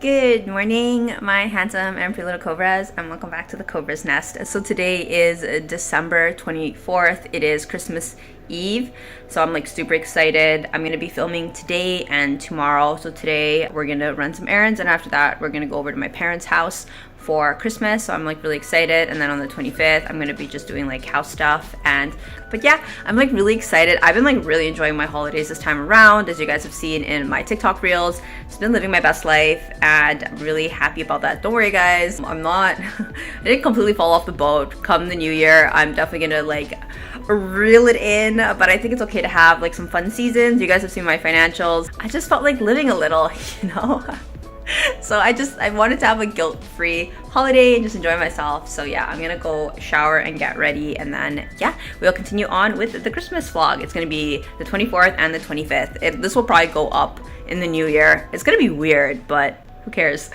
Good morning, my handsome and pretty little Cobras, and welcome back to the Cobra's Nest. So today is December 24th. It is Christmas Eve, so I'm like super excited. I'm gonna be filming today and tomorrow. So today we're gonna run some errands, and after that we're gonna go over to my parents' house for Christmas, so I'm like really excited. And then on the 25th I'm gonna be just doing like house stuff, but yeah, I'm like really excited. I've been like really enjoying my holidays this time around, as you guys have seen in my TikTok reels. Just been living my best life and I'm really happy about that. Don't worry guys, I didn't completely fall off the boat. Come the new year, I'm definitely gonna like reel it in, but I think it's okay to have like some fun seasons. You guys have seen my financials. I just felt like living a little, you know. So I wanted to have a guilt-free holiday and just enjoy myself. So yeah, I'm gonna go shower and get ready, and then yeah, we'll continue on with the Christmas vlog. It's gonna be the 24th and the 25th. This will probably go up in the new year. It's gonna be weird, but who cares?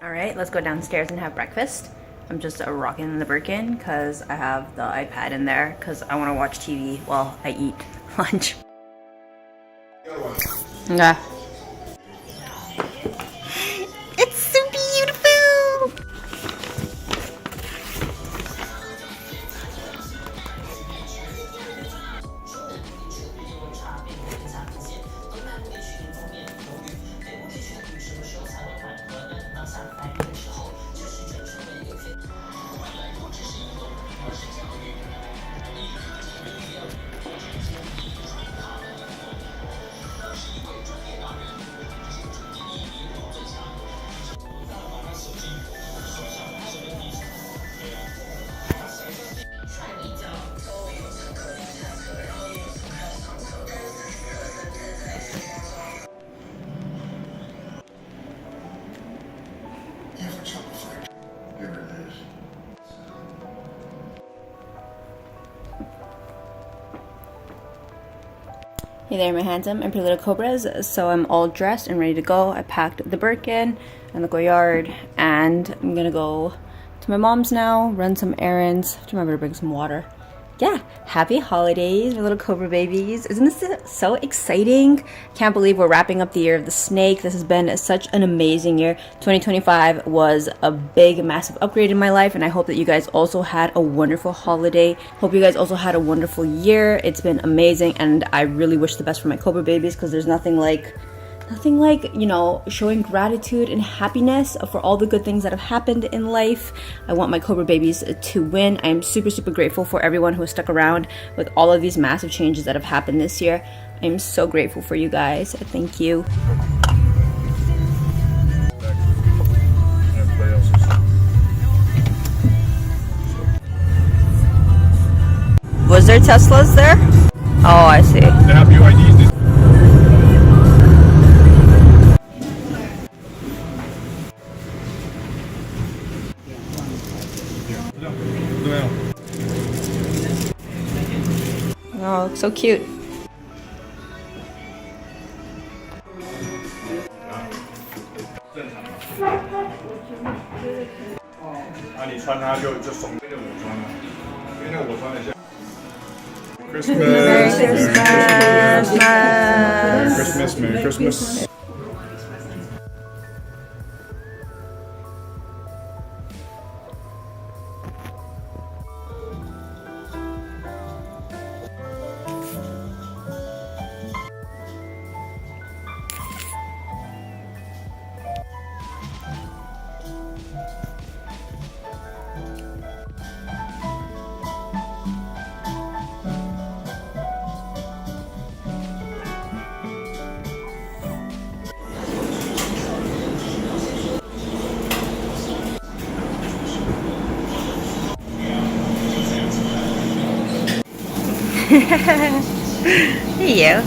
All right, let's go downstairs and have breakfast. I'm just rocking the Birkin because I have the iPad in there because I want to watch TV while I eat lunch. Yeah. It's so beautiful! Hey there, my handsome and pretty little Cobras. So I'm all dressed and ready to go. I packed the Birkin and the go yard, and I'm gonna go to my mom's now, run some errands. I have to remember to bring some water. Yeah, happy holidays, my little Cobra babies. Isn't this so exciting? Can't believe we're wrapping up the year of the snake. This has been such an amazing year. 2025 was a big, massive upgrade in my life, and I hope that you guys also had a wonderful holiday. Hope you guys also had a wonderful year. It's been amazing, and I really wish the best for my Cobra babies, because there's nothing like, you know, showing gratitude and happiness for all the good things that have happened in life. I want my Cobra babies to win. I am super, super grateful for everyone who has stuck around with all of these massive changes that have happened this year. I am so grateful for you guys. Thank you. Was there Teslas there? Oh, I see. They have UIDs. Oh, so cute. Christmas. Merry Christmas. Hey you.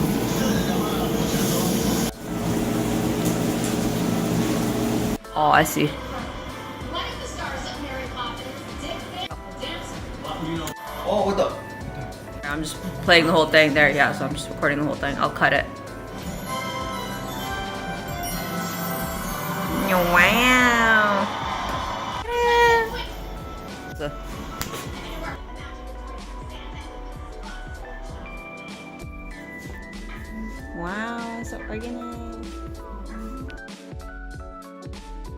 Oh, I see. Oh, what the? I'm just playing the whole thing there, yeah, so I'm just recording the whole thing. I'll cut it. Wow. Wow, so are We're gonna